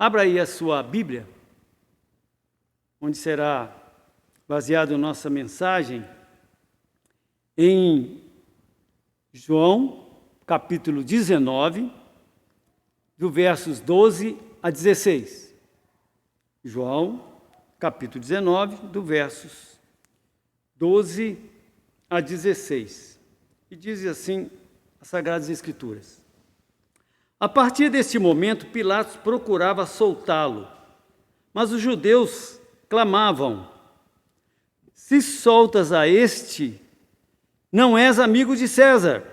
Abra aí a sua Bíblia, onde será baseada a nossa mensagem, em João, capítulo 19, do versos 12 a 16. João, capítulo 19, do versos 12 a 16. E diz assim as Sagradas Escrituras. A partir deste momento, Pilatos procurava soltá-lo, mas os judeus clamavam: se soltas a este, não és amigo de César.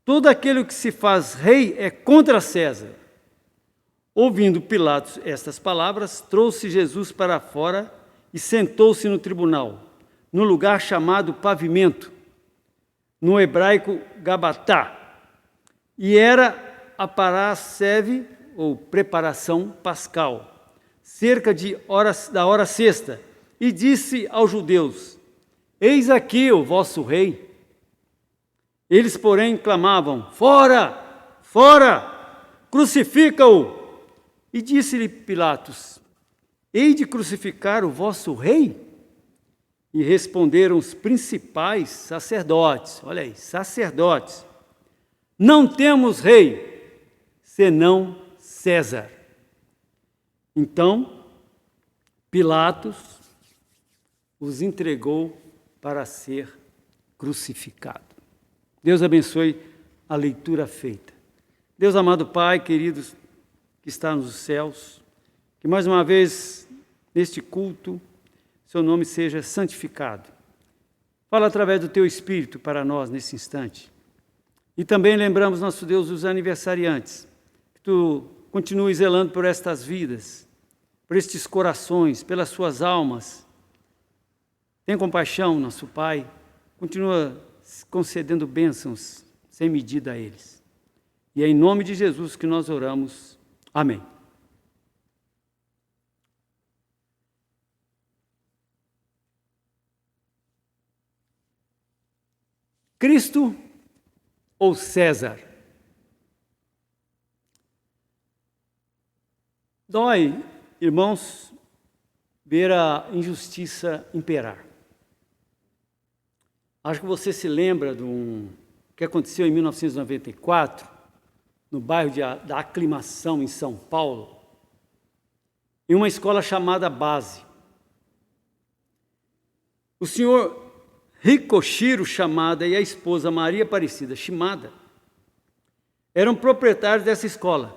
Todo aquele que se faz rei é contra César. Ouvindo Pilatos estas palavras, trouxe Jesus para fora e sentou-se no tribunal, no lugar chamado Pavimento, no hebraico Gabatá, e era a parasceve, ou preparação pascal, cerca da hora sexta, e disse aos judeus: eis aqui o vosso rei. Eles, porém, clamavam: fora, fora, crucifica-o. E disse-lhe Pilatos: hei de crucificar o vosso rei? E responderam os principais sacerdotes, olha aí, sacerdotes: não temos rei, senão César. Então, Pilatos os entregou para ser crucificado. Deus abençoe a leitura feita. Deus amado Pai, queridos que está nos céus, que mais uma vez, neste culto, seu nome seja santificado. Fala através do teu Espírito para nós nesse instante. E também lembramos, nosso Deus, os aniversariantes, que tu continues zelando por estas vidas, por estes corações, pelas suas almas. Tem compaixão, nosso Pai, continua concedendo bênçãos sem medida a eles. E é em nome de Jesus que nós oramos. Amém. Cristo ou César? Dói, irmãos, ver a injustiça imperar. Acho que você se lembra do que aconteceu em 1994, no bairro da Aclimação, em São Paulo, em uma escola chamada Base. O senhor Rikoshiro Shimada e a esposa Maria Aparecida Shimada eram proprietários dessa escola.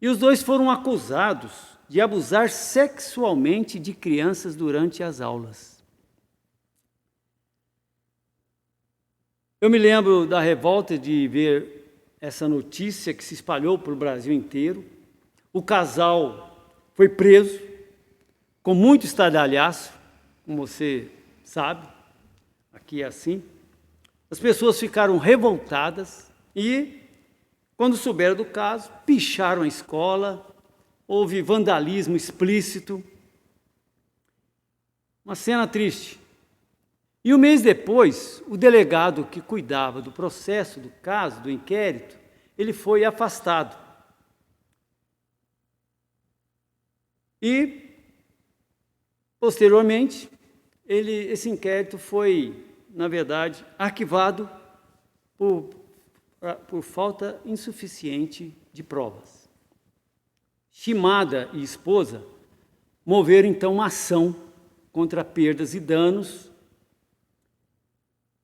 E os dois foram acusados de abusar sexualmente de crianças durante as aulas. Eu me lembro da revolta de ver essa notícia que se espalhou para o Brasil inteiro. O casal foi preso com muito estardalhaço, como você sabe, aqui é assim. As pessoas ficaram revoltadas e, quando souberam do caso, picharam a escola, houve vandalismo explícito. Uma cena triste. E um mês depois, o delegado que cuidava do processo, do caso, do inquérito, ele foi afastado. E, posteriormente, esse inquérito foi, na verdade, arquivado por falta insuficiente de provas. Shimada e esposa moveram, então, uma ação contra perdas e danos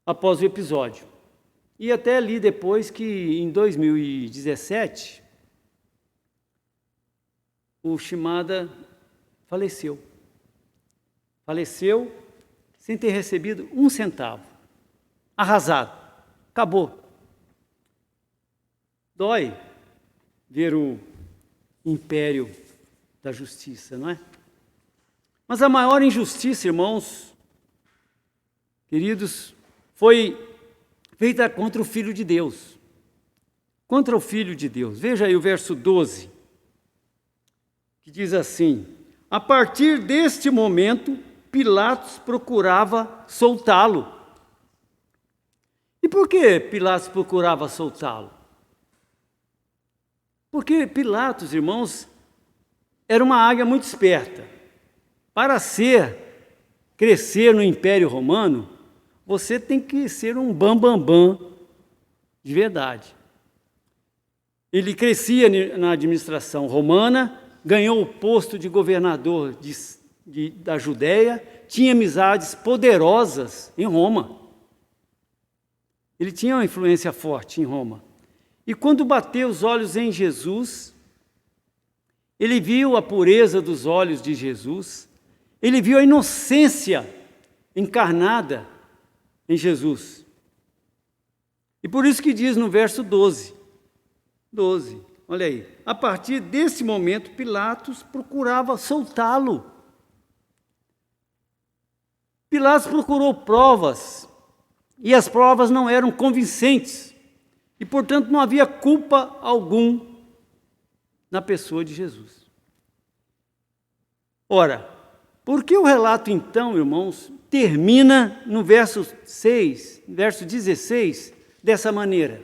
após o episódio. E até ali depois que, em 2017, o Shimada faleceu. Faleceu sem ter recebido um centavo. Arrasado. Acabou. Dói ver o império da justiça, não é? Mas a maior injustiça, irmãos, queridos, foi feita contra o Filho de Deus. Contra o Filho de Deus. Veja aí o verso 12, que diz assim: a partir deste momento, Pilatos procurava soltá-lo. E por que Pilatos procurava soltá-lo? Porque Pilatos, irmãos, era uma águia muito esperta. Para crescer no Império Romano, você tem que ser um bambambam de verdade. Ele crescia na administração romana, ganhou o posto de governador da Judéia, tinha amizades poderosas em Roma. Ele tinha uma influência forte em Roma. E quando bateu os olhos em Jesus, ele viu a pureza dos olhos de Jesus, ele viu a inocência encarnada em Jesus. E por isso que diz no verso 12, olha aí, a partir desse momento, Pilatos procurava soltá-lo. Pilatos procurou provas, e as provas não eram convincentes, e portanto não havia culpa algum na pessoa de Jesus. Ora, por que o relato então, irmãos, termina no verso 16, dessa maneira?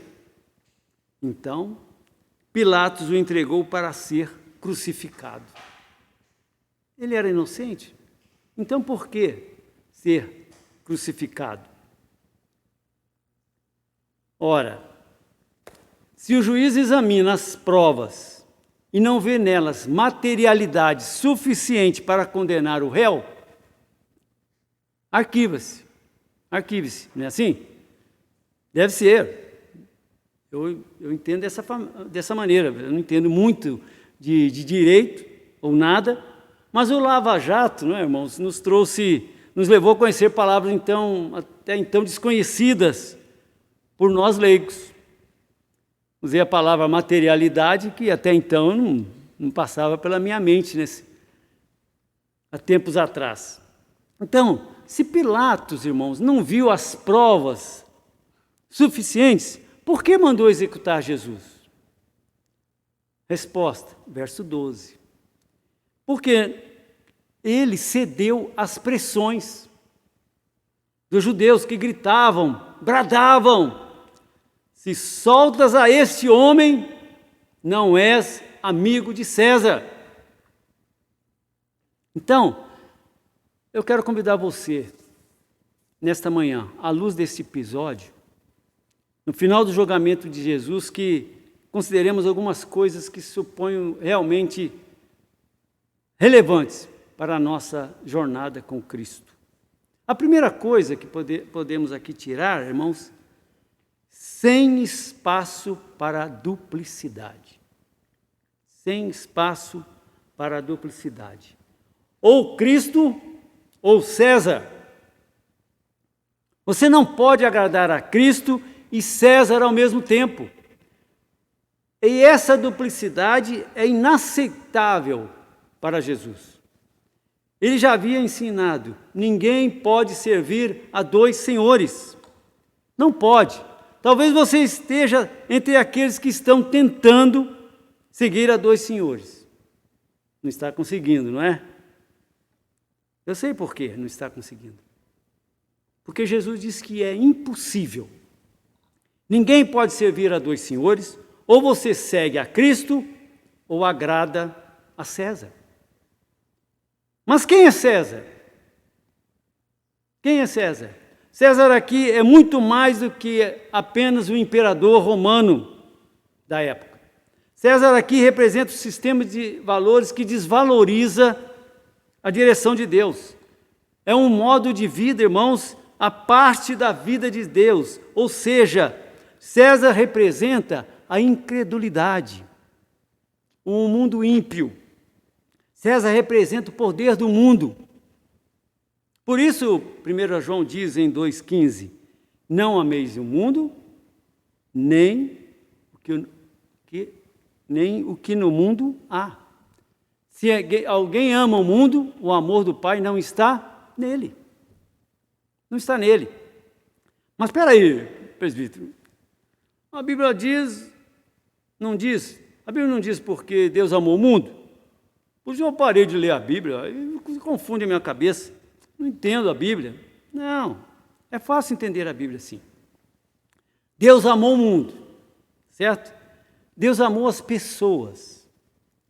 Então, Pilatos o entregou para ser crucificado. Ele era inocente? Então por que ser crucificado? Ora, se o juiz examina as provas e não vê nelas materialidade suficiente para condenar o réu, arquiva-se, não é assim? Deve ser. Eu entendo dessa maneira, eu não entendo muito de direito ou nada, mas o Lava Jato, não é, irmãos, nos levou a conhecer palavras até então desconhecidas por nós leigos. Usei a palavra materialidade, que até então não passava pela minha mente há tempos atrás. Então, se Pilatos, irmãos, não viu as provas suficientes, por que mandou executar Jesus? Resposta, verso 12. Porque ele cedeu às pressões dos judeus que gritavam, bradavam: se soltas a este homem, não és amigo de César. Então, eu quero convidar você, nesta manhã, à luz deste episódio, no final do julgamento de Jesus, que consideremos algumas coisas que suponho realmente relevantes para a nossa jornada com Cristo. A primeira coisa que podemos aqui tirar, irmãos, sem espaço para a duplicidade. Sem espaço para a duplicidade. Ou Cristo ou César. Você não pode agradar a Cristo e César ao mesmo tempo. E essa duplicidade é inaceitável para Jesus. Ele já havia ensinado: ninguém pode servir a dois senhores. Não pode. Talvez você esteja entre aqueles que estão tentando seguir a dois senhores. Não está conseguindo, não é? Eu sei por que não está conseguindo. Porque Jesus disse que é impossível. Ninguém pode servir a dois senhores, ou você segue a Cristo, ou agrada a César. Mas quem é César? Quem é César? César aqui é muito mais do que apenas o imperador romano da época. César aqui representa o sistema de valores que desvaloriza a direção de Deus. É um modo de vida, irmãos, a parte da vida de Deus. Ou seja, César representa a incredulidade, um mundo ímpio. César representa o poder do mundo. Por isso, 1 João diz em 2,15, não ameis o mundo, nem o que no mundo há. Se alguém ama o mundo, o amor do Pai não está nele. Não está nele. Mas espera aí, presbítero. A Bíblia a Bíblia não diz porque Deus amou o mundo. Por isso eu parei de ler a Bíblia, e confunde a minha cabeça. Não entendo a Bíblia. Não, é fácil entender a Bíblia assim. Deus amou o mundo, certo? Deus amou as pessoas,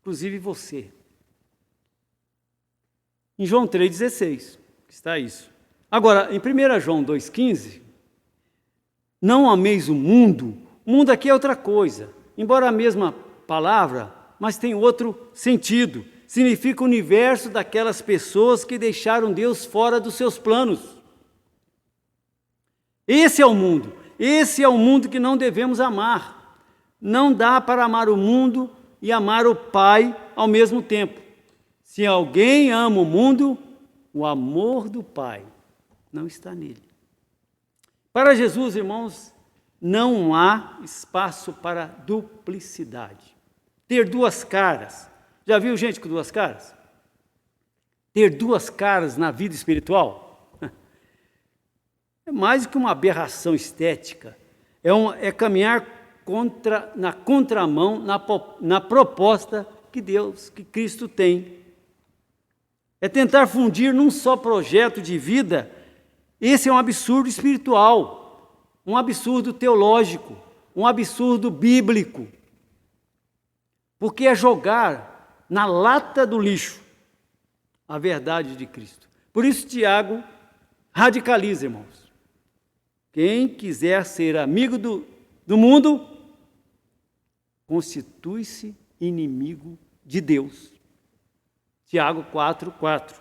inclusive você. Em João 3,16 está isso. Agora, em 1 João 2,15, não ameis o mundo aqui é outra coisa. Embora a mesma palavra, mas tem outro sentido. Significa o universo daquelas pessoas que deixaram Deus fora dos seus planos. Esse é o mundo. Esse é o mundo que não devemos amar. Não dá para amar o mundo e amar o Pai ao mesmo tempo. Se alguém ama o mundo, o amor do Pai não está nele. Para Jesus, irmãos, não há espaço para duplicidade. Ter duas caras. Já viu gente com duas caras? Ter duas caras na vida espiritual? É mais que uma aberração estética. É caminhar na contramão, na proposta que Cristo tem. É tentar fundir num só projeto de vida. Esse é um absurdo espiritual, um absurdo teológico, um absurdo bíblico. Porque é jogar na lata do lixo a verdade de Cristo. Por isso, Tiago radicaliza, irmãos. Quem quiser ser amigo do mundo, constitui-se inimigo de Deus. Tiago 4:4.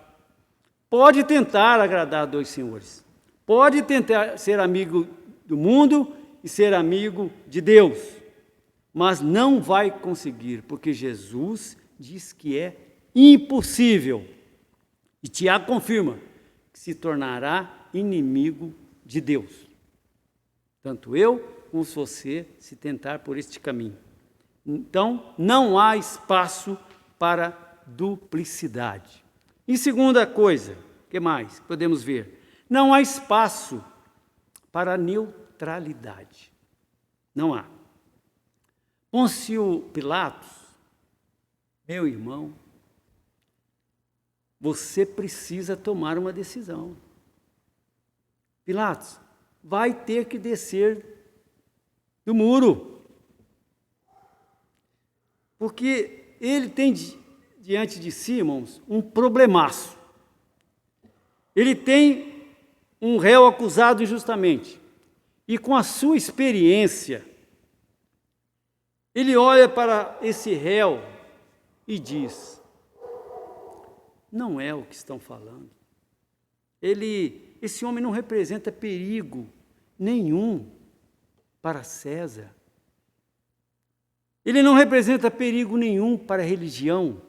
Pode tentar agradar dois senhores. Pode tentar ser amigo do mundo e ser amigo de Deus. Mas não vai conseguir, porque Jesus diz que é impossível. E Tiago confirma que se tornará inimigo de Deus. Tanto eu como você se tentar por este caminho. Então, não há espaço para duplicidade. E segunda coisa, o que mais podemos ver? Não há espaço para neutralidade. Não há. Pôncio Pilatos, meu irmão, você precisa tomar uma decisão. Pilatos vai ter que descer do muro. Porque ele tem diante de si, irmãos, um problemaço. Ele tem um réu acusado injustamente. E com a sua experiência, ele olha para esse réu e diz: não é o que estão falando. Esse homem não representa perigo nenhum para César. Ele não representa perigo nenhum para a religião,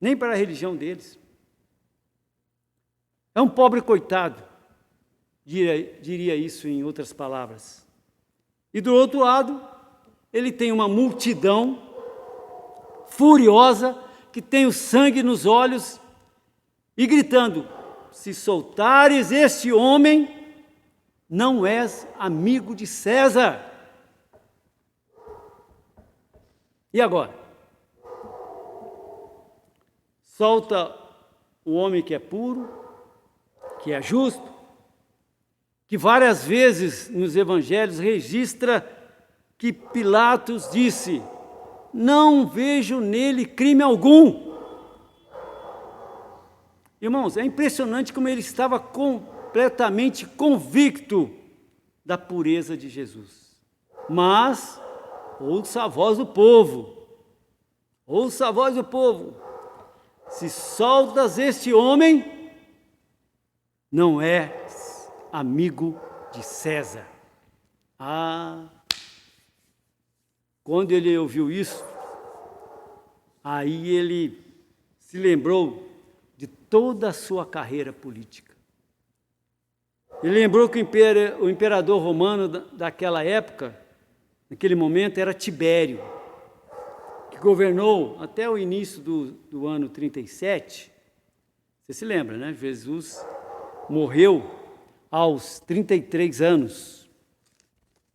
nem para a religião deles. É um pobre coitado, diria isso em outras palavras. E do outro lado, ele tem uma multidão furiosa, que tem o sangue nos olhos e gritando: se soltares este homem, não és amigo de César. E agora? Solta o homem que é puro, que é justo, que várias vezes nos evangelhos registra que Pilatos disse: não vejo nele crime algum. Irmãos, é impressionante como ele estava completamente convicto da pureza de Jesus. Mas, ouça a voz do povo, ouça a voz do povo, se soltas este homem, não és amigo de César. Quando ele ouviu isso, aí ele se lembrou de toda a sua carreira política. Ele lembrou que o imperador romano daquela época, naquele momento, era Tibério, que governou até o início do ano 37. Você se lembra, né? Jesus morreu aos 33 anos.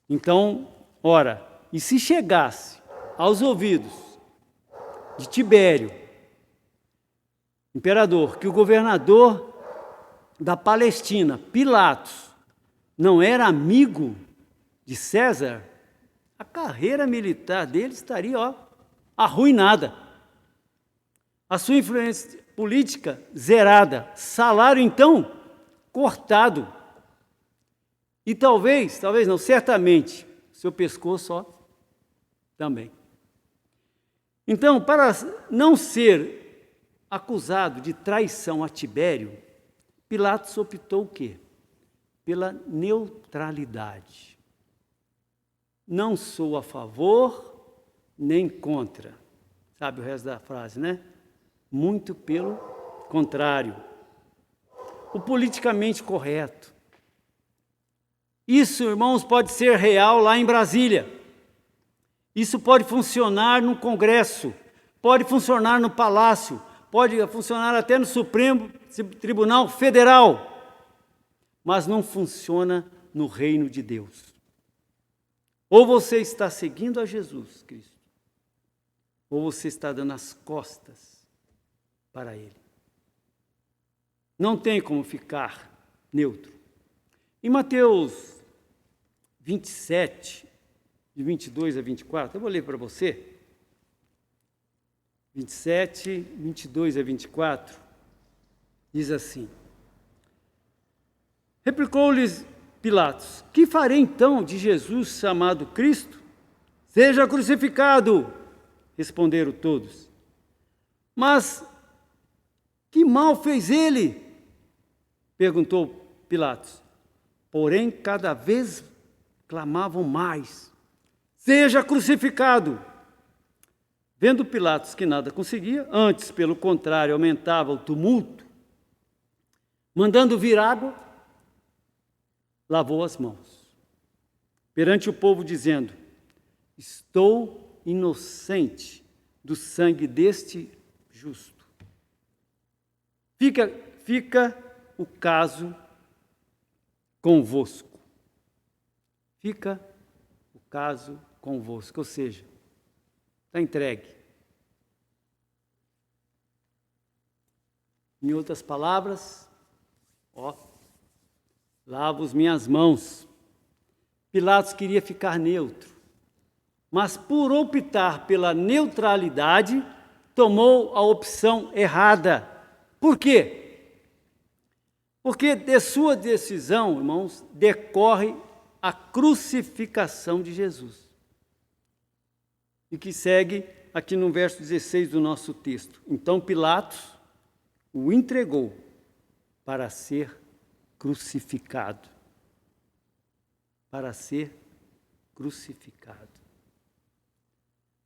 Então, ora, e se chegasse aos ouvidos de Tibério, imperador, que o governador da Palestina, Pilatos, não era amigo de César, a carreira militar dele estaria arruinada. a sua influência política zerada, salário então cortado. E talvez não, certamente, seu pescoço também. Então, para não ser acusado de traição a Tibério, Pilatos optou o quê? Pela neutralidade. Não sou a favor nem contra. Sabe o resto da frase, né? Muito pelo contrário. O politicamente correto. Isso, irmãos, pode ser real lá em Brasília. Isso pode funcionar no Congresso, pode funcionar no Palácio, pode funcionar até no Supremo Tribunal Federal, mas não funciona no reino de Deus. Ou você está seguindo a Jesus Cristo, ou você está dando as costas para Ele. Não tem como ficar neutro. Em Mateus 27, de 22 a 24, eu vou ler para você. 27, 22 a 24, diz assim: replicou-lhes Pilatos: que farei então de Jesus chamado Cristo? Seja crucificado, responderam todos. Mas que mal fez ele? Perguntou Pilatos. Porém, cada vez clamavam mais: seja crucificado. Vendo Pilatos que nada conseguia, antes, pelo contrário, aumentava o tumulto, mandando vir água, lavou as mãos perante o povo, dizendo: estou inocente do sangue deste justo. Fica o caso convosco. Fica o caso convosco, ou seja, está entregue. Em outras palavras, lavo as minhas mãos. Pilatos queria ficar neutro, mas por optar pela neutralidade, tomou a opção errada. Por quê? Porque de sua decisão, irmãos, decorre a crucificação de Jesus. E que segue aqui no verso 16 do nosso texto. Então Pilatos o entregou para ser crucificado. Para ser crucificado.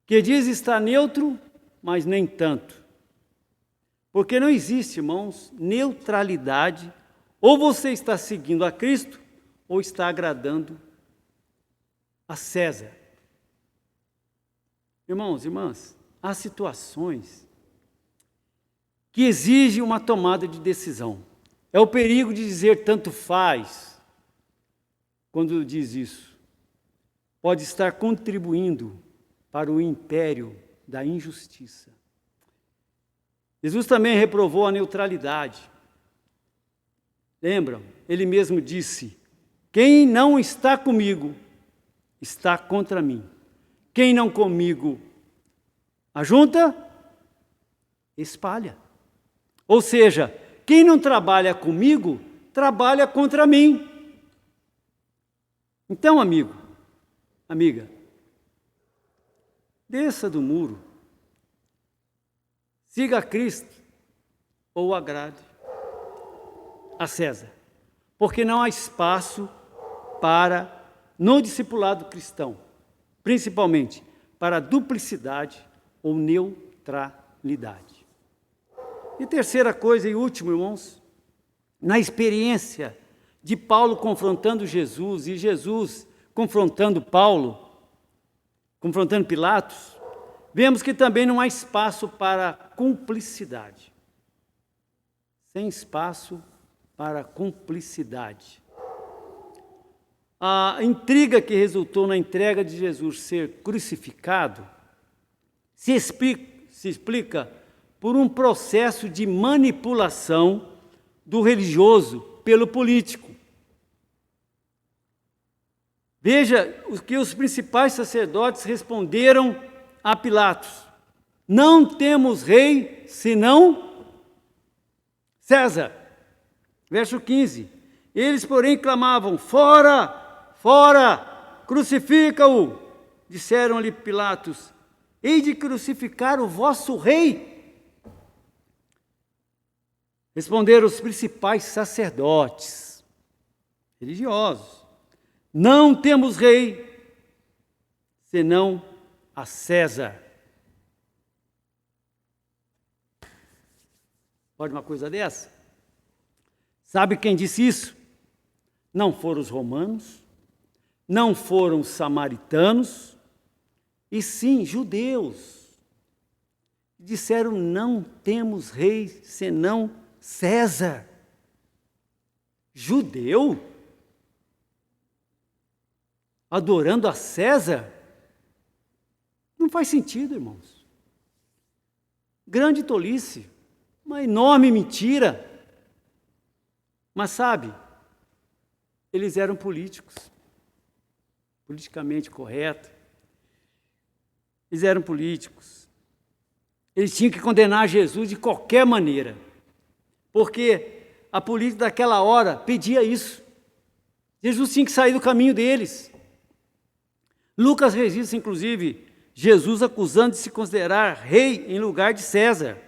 Que diz estar neutro, mas nem tanto. Porque não existe, irmãos, neutralidade. Ou você está seguindo a Cristo, ou está agradando a César. Irmãos, irmãs, há situações que exigem uma tomada de decisão. É o perigo de dizer tanto faz, quando diz isso. Pode estar contribuindo para o império da injustiça. Jesus também reprovou a neutralidade. Lembram? Ele mesmo disse: quem não está comigo, está contra mim. Quem não comigo ajunta, espalha. Ou seja, quem não trabalha comigo, trabalha contra mim. Então, amigo, amiga, desça do muro, siga a Cristo ou agrade a César, porque não há espaço para, no discipulado cristão, principalmente para duplicidade ou neutralidade. E terceira coisa e último, irmãos, na experiência de Paulo confrontando Jesus e Jesus confrontando Paulo, confrontando Pilatos, vemos que também não há espaço para cumplicidade. Sem espaço para cumplicidade. A intriga que resultou na entrega de Jesus ser crucificado se explica por um processo de manipulação do religioso pelo político. Veja o que os principais sacerdotes responderam a Pilatos. não temos rei senão César. Verso 15. Eles, porém, clamavam: fora, fora, crucifica-o. Disseram-lhe Pilatos: hei de crucificar o vosso rei? Responderam os principais sacerdotes religiosos: não temos rei senão a César. Pode uma coisa dessa? Sabe quem disse isso? Não foram os romanos, não foram os samaritanos, e sim judeus. Disseram: não temos rei senão César. Judeu? Adorando a César? Não faz sentido, irmãos. Grande tolice, uma enorme mentira. Mas sabe, eles eram políticos, politicamente corretos. Eles eram políticos. Eles tinham que condenar Jesus de qualquer maneira, porque a política daquela hora pedia isso. Jesus tinha que sair do caminho deles. Lucas registra, inclusive, Jesus acusando de se considerar rei em lugar de César.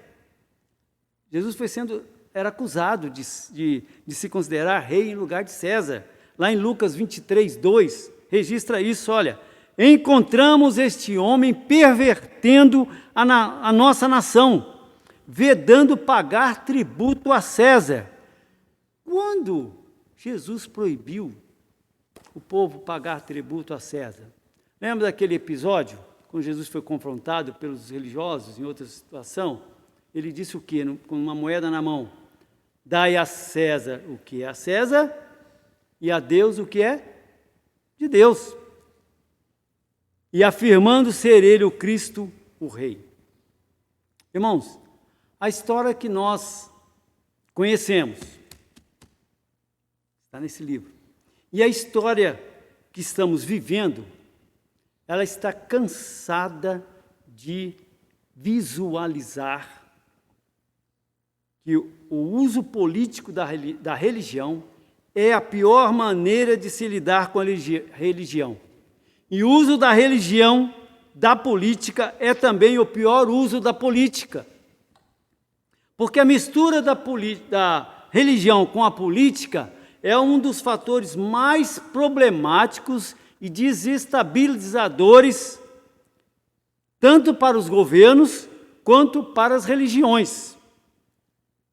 Jesus era acusado de se considerar rei em lugar de César. Lá em Lucas 23, 2, registra isso, olha: encontramos este homem pervertendo a nossa nação, vedando pagar tributo a César. Quando Jesus proibiu o povo pagar tributo a César? Lembra daquele episódio, quando Jesus foi confrontado pelos religiosos em outra situação? Ele disse o quê? Com uma moeda na mão: dai a César o que é a César, e a Deus o que é de Deus. E afirmando ser ele o Cristo, o Rei. Irmãos, a história que nós conhecemos está nesse livro. E a história que estamos vivendo, ela está cansada de visualizar que o uso político da religião é a pior maneira de se lidar com a religião. E o uso da religião, da política, é também o pior uso da política. Porque a mistura da religião com a política é um dos fatores mais problemáticos e desestabilizadores, tanto para os governos quanto para as religiões.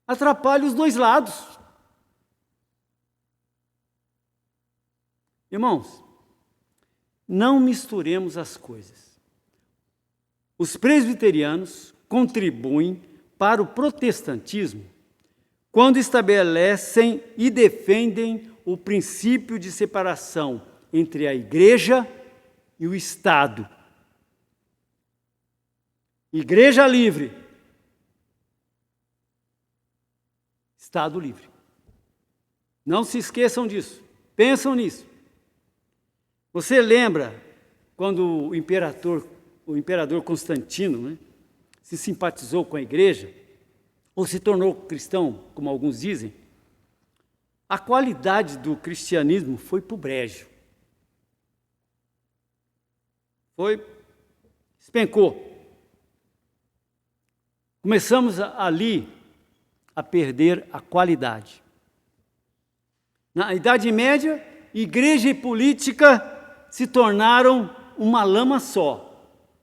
Atrapalha os dois lados. Irmãos, não misturemos as coisas. Os presbiterianos contribuem para o protestantismo quando estabelecem e defendem o princípio de separação entre a igreja e o Estado. Igreja livre, Estado livre. Não se esqueçam disso. Pensam nisso. Você lembra quando o imperador Constantino, né, se simpatizou com a igreja, ou se tornou cristão, como alguns dizem? A qualidade do cristianismo foi para o brejo. Despencou. Começamos ali a perder a qualidade. Na Idade Média, igreja e política se tornaram uma lama só.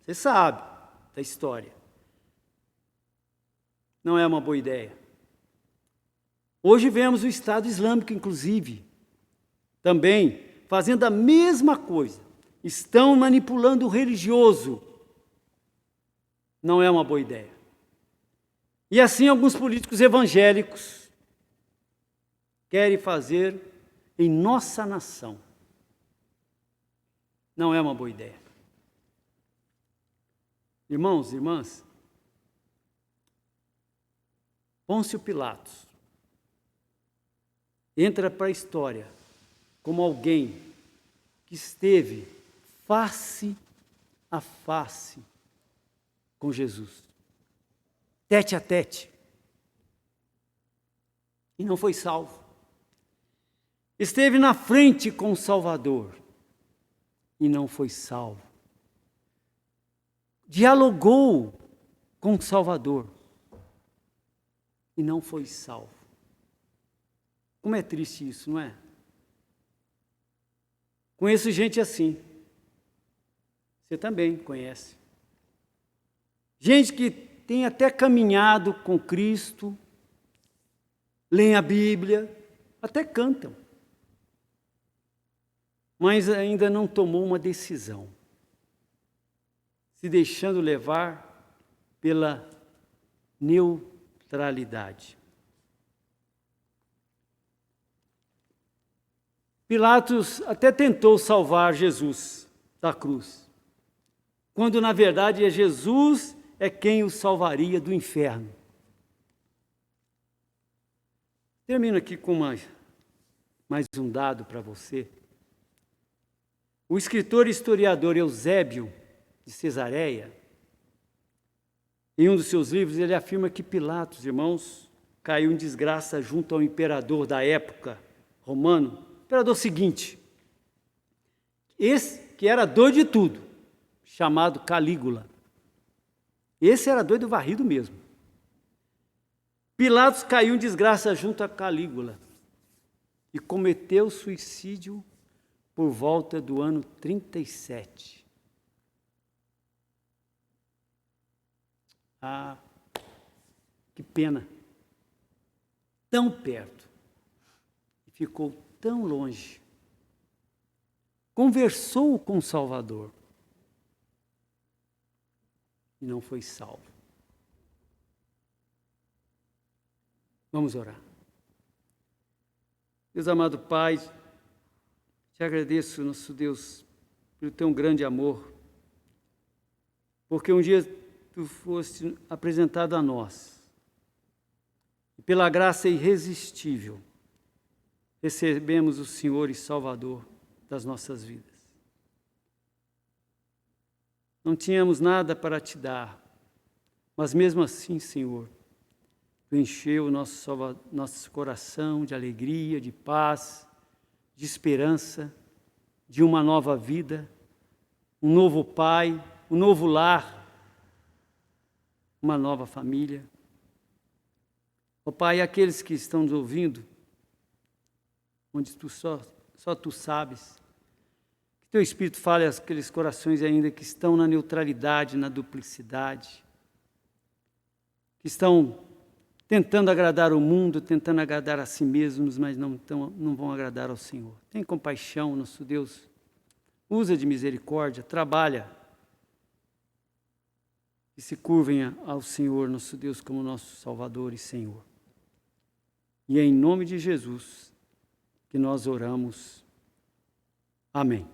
Você sabe da história. Não é uma boa ideia. Hoje vemos o Estado Islâmico, inclusive, também fazendo a mesma coisa. Estão manipulando o religioso. Não é uma boa ideia. E assim alguns políticos evangélicos querem fazer em nossa nação. Não é uma boa ideia. Irmãos e irmãs, Pôncio Pilatos entra para a história como alguém que esteve face a face com Jesus. tete a tete, e não foi salvo. Esteve na frente com o Salvador e não foi salvo. Dialogou com o Salvador e não foi salvo. Como é triste isso, não é? Conheço gente assim. Você também conhece. Gente que tem até caminhado com Cristo, leem a Bíblia, até cantam, mas ainda não tomou uma decisão, se deixando levar pela neutralidade. Pilatos até tentou salvar Jesus da cruz, quando na verdade é Jesus quem o salvaria do inferno. Termino aqui com mais um dado para você. O escritor e historiador Eusébio de Cesareia, em um dos seus livros, ele afirma que Pilatos, irmãos, caiu em desgraça junto ao imperador da época, romano, o imperador seguinte, esse que era doido de tudo, chamado Calígula. Esse era doido varrido mesmo. Pilatos caiu em desgraça junto a Calígula e cometeu suicídio por volta do ano 37. Ah, que pena. Tão perto e ficou tão longe. Conversou com o Salvador e não foi salvo. Vamos orar. Deus amado Pai, te agradeço, nosso Deus, pelo teu grande amor, porque um dia tu foste apresentado a nós, e pela graça irresistível, recebemos o Senhor e Salvador das nossas vidas. Não tínhamos nada para te dar, mas mesmo assim, Senhor, tu encheu o nosso coração de alegria, de paz, de esperança, de uma nova vida, um novo pai, um novo lar, uma nova família. Ó Pai, aqueles que estão nos ouvindo, onde tu só tu sabes, que teu Espírito fale àqueles corações ainda que estão na neutralidade, na duplicidade, que estão tentando agradar o mundo, tentando agradar a si mesmos, mas não vão agradar ao Senhor. Tem compaixão, nosso Deus. Usa de misericórdia, trabalha. E se curvem ao Senhor, nosso Deus, como nosso Salvador e Senhor. E é em nome de Jesus que nós oramos. Amém.